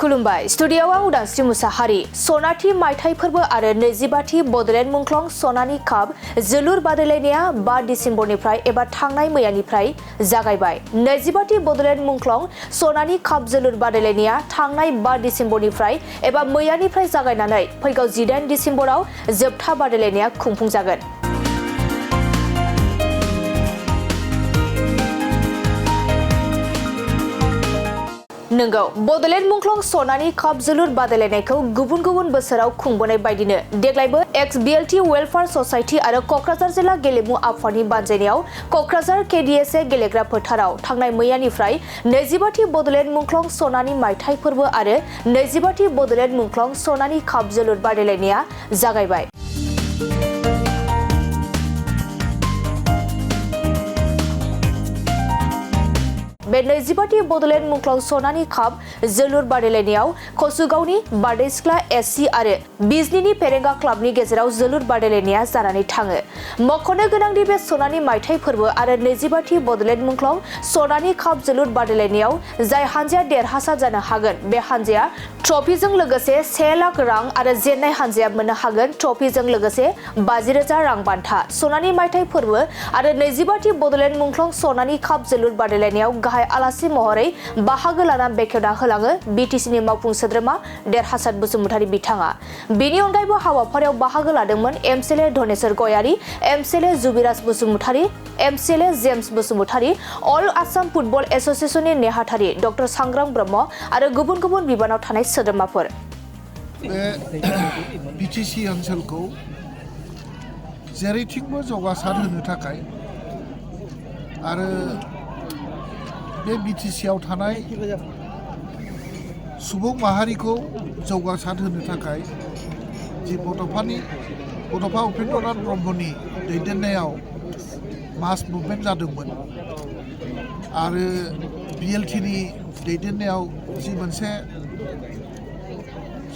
खुलुमबाय स्टुडियोआव आं उदांस्रि मुसाहारि सनाथि मायथाइ फोरबो आरो 25थि बडलेण्ड मुंख्लं सनानि काप जोलुर बादायलायनाया 5 डिसेम्बरनिफ्राय एबा थांनाय मैयानिफ्राय जागायबाय। 25थि बडलेण्ड मुंख्लं सनानि काप जोलुर बादायलायनाया थांनाय 5 डिसेम्बरनिफ्राय एबा मैयानिफ्राय जागायनानै फैगौ 18 डिसेम्बराव जोबथा बादायलायनाया खुंफुंजागोन। नंगौ बडलेण्ड मुंख्लं सनानि काप जोलुर बादायलायनायखौ गुबुन गुबुन बोसोराव खुंबोनाय बायदिनो देग्लायबो एक्स बिएलटि वेलफेयार ससाइटि आरो कक्राझार जिल्ला गेलेमु आफादनि बानजायनायाव कक्राझार केडिएसए गेलेग्रा फोथाराव थांनाय मैयानिफ्राय 25थि बडलेण्ड मुंख्लं सनानि मायथाइ फोरबो आरो 25थि बडलेण्ड मुंख्लं सनानि काप जोलुर बादायलायनाया जागायबाय। बे 25थि बडलेण्ड मुंख्लं सनानि काप जोलुर बादायलायनायाव कसुगावनि बारदै सिख्ला एससि आरो बिजनीनि फेरेंगा क्लाबनि गेजेराव जोलुर बादायलायनाया जानानै थाङो। मख'नो गोनांदि बे सनानि मायथाइ फोरबो आरो 25थि बडलेण्ड मुंख्लं सनानि काप जोलुर बादायलायनायाव जाय हानजाया देरहासार जानो हागोन बे हानजाया ट्रफिजों लोगोसे 1 लाख रां आरो जेननाय हानजाया मोननो हागोन ट्रफिजों लोगोसे 50,000 रां बान्था। सनानि मायथाइ फोरबो आरो 25थि बडलेण्ड मुंख्लं सनानि काप जोलुर बादायलायनायाव गाहाय आलासि महरै बाहागो लाना बेखेवना होलाङो बिटिसिनि मावफुं सोद्रोमा देरहासार बसुमतारी बिथाङा। बेनि अनगायैबो हाबाफारियाव बाहागो लादोंमोन MCLA Dhaneshwar Goyari, MCLA Jubiraj Basumatary, MCLA James Basumatary, all Assam football एसोसिएशननि नेहाथारि डक्टर सांग्रां ब्रह्म आरो गुबुन गुबुन बिबानाव थानाय सोद्रोमाफोर। बिटिसि ओनसोलखौ जेरैथिंबो जौगासार होनो थाखाय आरो बे बिटिसिआव थानाय सुबुं माहारिखौ जौगासार होनो थाखाय जि बड'फा उपेन्द्रनाथ ब्रह्मनि दैदेननायाव मास मुभमेन्ट जादोंमोन आरो बिएलटिनि दैदेननायाव जि मोनसे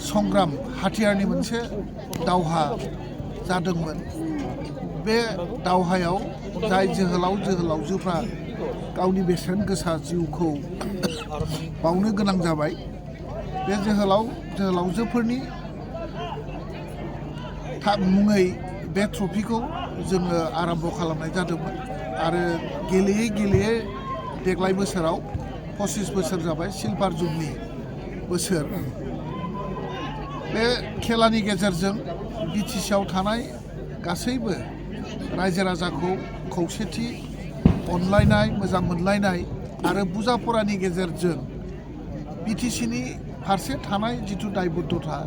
संग्राम हाथियारनि मोनसे दावहा जादोंमोन बे दावहायाव जाय जोहोलावजोफ्रा गावनि बेसेन गोसा जिउखौ बावनो गोनां जाबाय बे जोहोलावजोफोरनि मुङै बे ट्रफिखौ जोङो आरम्भ खालामनाय जादोंमोन आरो गेलेयै देग्लाय बोसोराव 25 बोसोर जाबाय सिलभार जुबलि बोसोर। बे खेलानि गेजेरजों बिटिसिआव थानाय गासैबो रायजो राजाखौ खौसेथि अनलायनाय मोजां मोनलायनाय आरो बुजाफरानि गेजेरजों बिटिसिनि फारसे थानाय जिथु दायबद्धता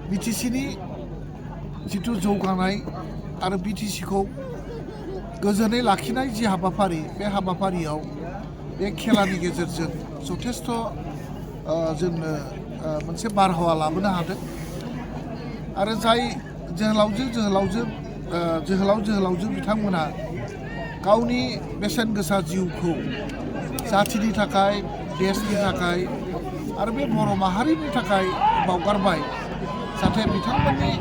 बिटिसिनि जिथु जौगानाय आरो बिटिसिखौ गोजोनै लाखिनाय जि हाबाफारि बे हाबाफारियाव बे खेलानि गेजेरजों जथेस्थ' जोंनो मोनसे बारहावा लाबोनो हादों आरो जाय जोहोलावजो बिथांमोना गावनि बेसेन गोसा जिउखौ जाथिनि थाखाय देशनि थाखाय आरो बे बर' माहारिनि थाखाय बावगारबाय जाहाथे बिथांमोननि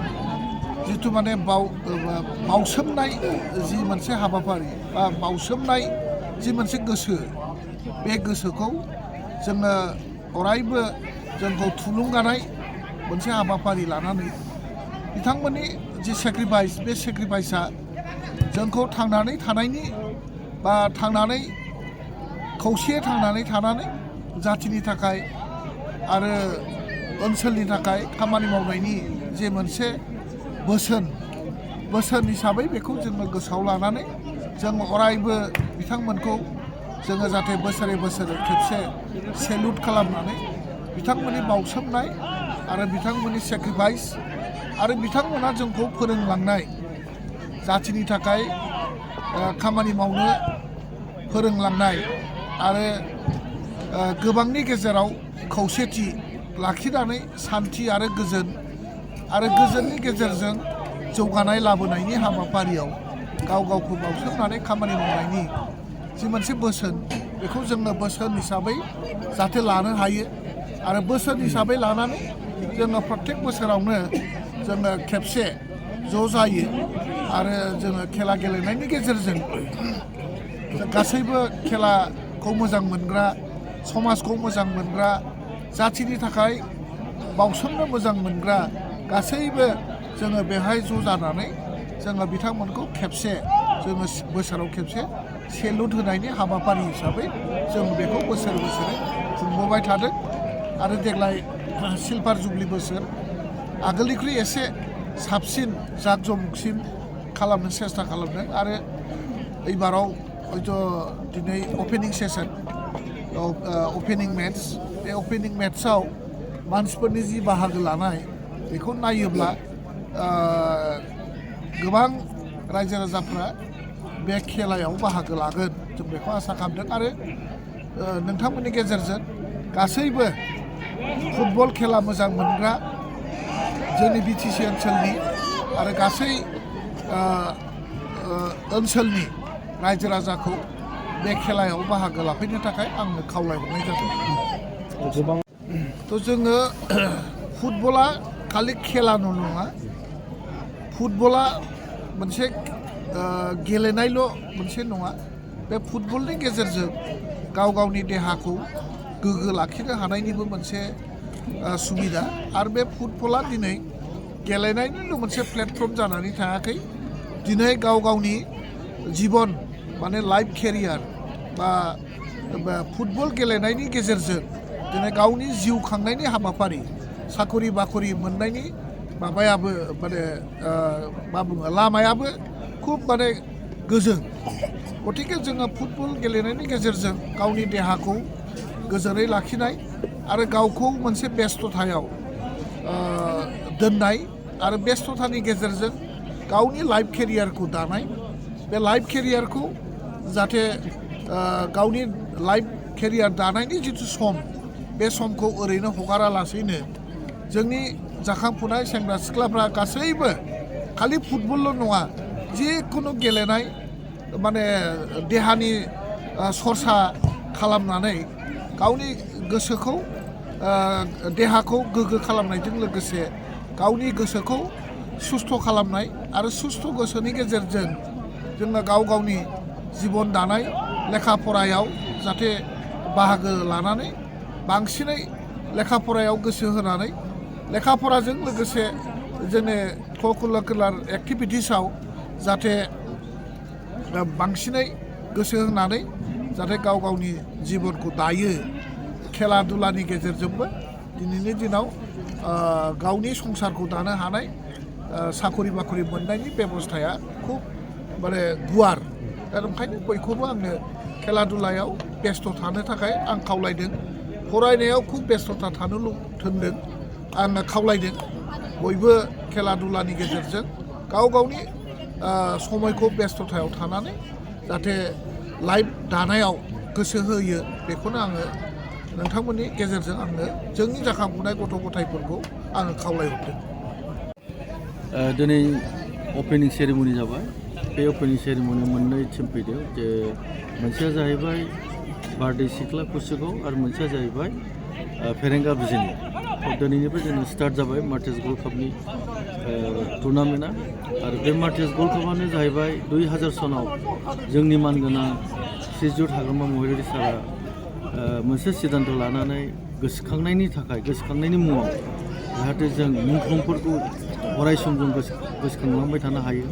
जिथु माने बावसोमनाय जि मोनसे हाबाफारि बा बावसोमनाय जि मोनसे गोसो बे गोसोखौ जोङो अरायबो जोंखौ थुलुंगानाय मोनसे हाबाफारि लानानै बिथांमोननि जि सेक्रिफाइस बे सेक्रिफाइसआ जोंखौ थांनानै थानायनि बा खौसेयै थांनानै थानानै जाथिनि थाखाय आरो ओनसोलनि थाखाय खामानि मावनायनि जे मोनसे बोसोन हिसाबै बेखौ जोङो गोसोआव लानानै जों अरायबो बिथांमोनखौ जोङो जाहाथे बोसोरे खेबसे सेलुट खालामनानै बिथांमोननि बावसोमनाय आरो बिथांमोननि सेक्रिफाइस आरो बिथांमोना जोंखौ फोरोंलांनाय जाथिनि थाखाय खामानि मावनो फोरोंलांनाय आरो गोबांनि गेजेराव खौसेथि लाखिनानै सान्थि आरो गोजोननि गेजेरजों जौगानाय लाबोनायनि हाबाफारियाव गावखौ बावसोमनानै खामानि मावनायनि जि मोनसे बोसोन बेखौ जोङो बोसोन हिसाबै जाहाथे लानो हायो आरो बोसोन हिसाबै लानानै जोङो प्रत्येक बोसोरावनो जोङो खेबसे ज' जायो आरो जोङो खेला गेलेनायनि गेजेरजों गासैबो खेलाखौ मोजां मोनग्रा समाजखौ मोजां मोनग्रा जाथिनि थाखाय बावसोमनो मोजां मोनग्रा गासैबो जोङो बेवहाय ज' जानानै जोङो बिथांमोनखौ खेबसे जोङो बोसोराव खेबसे सेलुट होनायनि हाबाफारि हिसाबै जों बेखौ बोसोरै खुंबोबाय थादों आरो देग्लाय सिलभार जुबलि बोसोर आगोलनिख्रुइ एसे साबसिन जाकजमकसिन खालामनो सेस्था खालामदों आरो एबाराव हयथ' दिनै अपेनिं सेसन अपेनिं मेट्स बे अपेनिं मेट्सआव मानसिफोरनि जि बाहागो लानाय बेखौ नायोब्ला गोबां रायजो राजाफ्रा बे खेलायाव बाहागो लागोन जों बेखौ आसा खालामदों आरो नोंथांमोननि गेजेरजों गासैबो फुटबल खेला मोजां मोनग्रा जोंनि बिटिसि ओनसोलनि आरो गासै ओनसोलनि रायजो राजाखौ बे खेलायाव बाहागो लाफैनो थाखाय आंनो खावलायहरनाय जादों। थ' जोङो फुटबला खालि खेलाल' नङा, फुटबला मोनसे गेलेनायल' मोनसे नङा। बे फुटबलनि गेजेरजों गाव गावनि देहाखौ गोग्गो लाखिनो हानायनिबो मोनसे सुबिदा आरो बे फुटबला दिनै गेलेनायनिल' मोनसे प्लेटफर्म जानानै थायाखै। दिनै गाव गावनि जिबन माने लाइफ केरियार बा फुटबल गेलेनायनि गेजेरजों दिनै गावनि जिउ खांनायनि हाबाफारि साखरि बाखरि मोननायनि माबायाबो माने मा बुङो लामायाबो खुब माने गोजों। गतिके जोङो फुटबल गेलेनायनि गेजेरजों गावनि देहाखौ गोजोनै लाखिनाय आरो गावखौ मोनसे बेस्थ'थायाव दोननाय आरो बेस्थ'थानि गेजेरजों गावनि लाइफ केरियारखौ दानाय, बे लाइफ केरियारखौ जाहाथे गावनि लाइफ केरियार दानायनि जिथु सम बे समखौ ओरैनो हगारालासैनो जोंनि जाखांफुनाय सेंग्रा सिख्लाफ्रा गासैबो खालि फुटबलल' नङा, जिखुनु गेलेनाय माने देहानि सरसा खालामनानै गावनि गोसोखौ देहाखौ गोग्गो खालामनायजों लोगोसे गावनि गोसोखौ सुस्थ' खालामनाय आरो सुस्थ' गोसोनि गेजेरजों जोङो गाव गावनि जिबन दानाय लेखा फरायाव जाहाथे बाहागो लानानै बांसिनै लेखा फरायाव गोसो होनानै लेखा फराजों लोगोसे जोंनि करिकुलार एक्टिभिटिसाव जाहाथे बांसिनै गोसो होनानै जाहाथे गाव गावनि जिबनखौ दायो। खेला दुलानि गेजेरजोंबो दिनैनि दिनाव गावनि संसारखौ दानो हानाय साखरि बाखरि मोननायनि बेबस्थाया खुब माने गुवार। दा ओंखायनो बयखौबो आंनो खेला दुलायाव बेस्थ' थानो थाखाय आं खावलायदों। फरायनायाव खुब बेस्थ'था थानो थोनदों, आङो खावलायदों। बयबो खेला दुलानि गेजेरजों गाव गावनि समायखौ बेस्थ'थायाव थानानै जाहाथे लाइफ दानायाव गोसो होयो, बेखौनो आङो नोंथांमोननि गेजेरजों आंनो जोंनि जाखांफुनाय गथ' गथायफोरखौ आङो खावलायहरदों। दिनै अपेनिं सेरेमनि जाबाय। बे अपेनिं सेरेमनियाव मोननै टिम फैदों, जे मोनसेया जाहैबाय बारदै सिख्ला कुसुगाव आरो मोनसेया जाहैबाय फेरेंगा बिजनि। दिनैनिफ्राय जोङो स्टार्ट जाबाय मार्टिस गल्ड कापनि टुर्नामेन्टआ आरो बे मार्टिस गल्ड कापआनो जाहैबाय 2000 सनाव जोंनि मानगोनां श्रीजुत हाग्रामा महिलारि सारा मोनसे सिद्धान्त लानानै गोसोखांनायनि मुङाव जाहाथे जों मुंख्लंफोरखौ अराय सम जों गोसोखांलांबाय थानो हायो,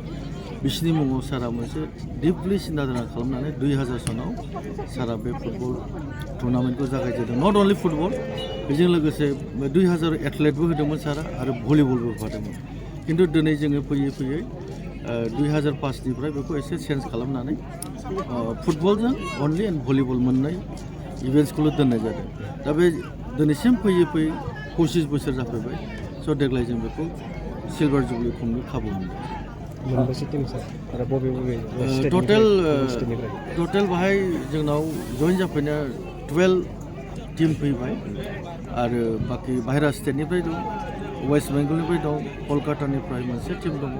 बिसोरनि मुङाव सारा मोनसे दिपलि सिन्ताधारा खालामनानै 2000 सनाव सारा बे फुटबल टुर्नामेन्टखौ जागायजेनदों। नट अनलि फुटबल, बेजों लोगोसे 2000 एथलेटबो होदोंमोन सारा आरो भलिबलबो होफादोंमोन। खिन्थु दिनै जोङो फैयै 2005निफ्राय बेखौ एसे चेन्ज खालामनानै फुटबलजों अनलि एन्ड भलिबल मोननै इभेन्ट्सखौल' दोननाय जादों। दा बे दिनैसिम फैयै 25 बोसोर जाफैबाय। स' देग्लाय जों बेखौ सिलभार जुबलि खुंनो खाबु मोनदों। टटेल बाहाय जोंनाव जइन जाफैनाया 12 टिम फैबाय आरो बाखि बाहेरा स्टेटनिफ्राय दं, वेस्ट बेंगलनिफ्राय दं, कलकातानिफ्राय मोनसे टिम दङ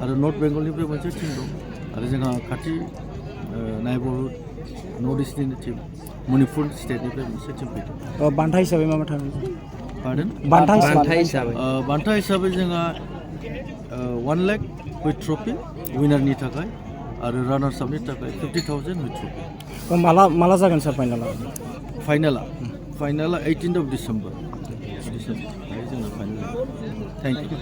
आरो नर्थ बेंगलनिफ्राय मोनसे टिम दं आरो जोंहा खाथि नाइबरहुड नर्थ इस्टनि टिम मणिपुर स्टेटनिफ्राय मोनसे टिम फैदों। बान्था हिसाबै मा थाङो? पार्डन? बान्था हिसाबै जोंहा 1 लाख उइथ ट्रफि विनारनि थाखाय आरो रानार्स आपनि थाखाय 50,000 उइथ ट्रफि। माला जागोन सार फाइनाला? फाइनाला 18 December जोंना फाइनाल थैंक इउ